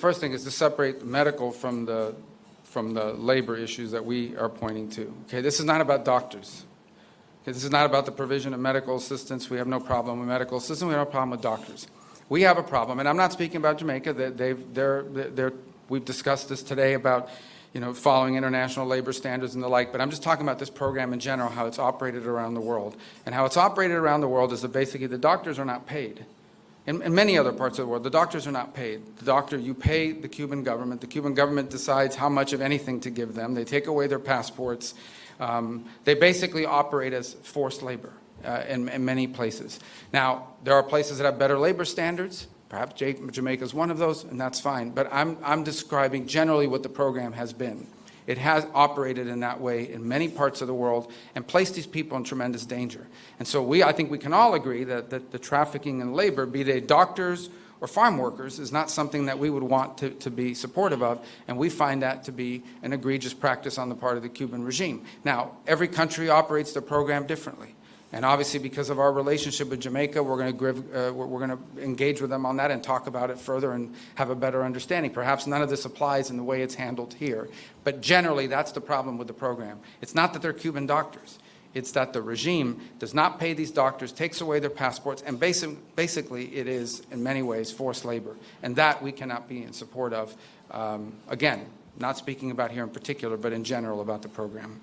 first thing is to separate the medical from the labor issues that we are pointing to. Okay, this is not about doctors. Okay, this is not about the provision of medical assistance. We have no problem with medical assistance. We have no problem with doctors. We have a problem, and I'm not speaking about Jamaica. We've discussed this today about, following international labor standards and the like, but I'm just talking about this program in general, how it's operated around the world. And how it's operated around the world is that basically the doctors are not paid. In many other parts of the world, the doctors are not paid. You pay the Cuban government. The Cuban government decides how much of anything to give them. They take away their passports. They basically operate as forced labor in many places. Now, there are places that have better labor standards. Perhaps Jamaica is one of those, and that's fine. But I'm describing generally what the program has been. It has operated in that way in many parts of the world and placed these people in tremendous danger. And so I think we can all agree that the trafficking in labor, be they doctors or farm workers, is not something that we would want to be supportive of, and we find that to be an egregious practice on the part of the Cuban regime. Now, every country operates their program differently. And obviously, because of our relationship with Jamaica, we're going to engage with them on that and talk about it further and have a better understanding. Perhaps none of this applies in the way it's handled here. But generally, that's the problem with the program. It's not that they're Cuban doctors. It's that the regime does not pay these doctors, takes away their passports, and basically it is, in many ways, forced labor. And that we cannot be in support of. Again, not speaking about here in particular, but in general about the program.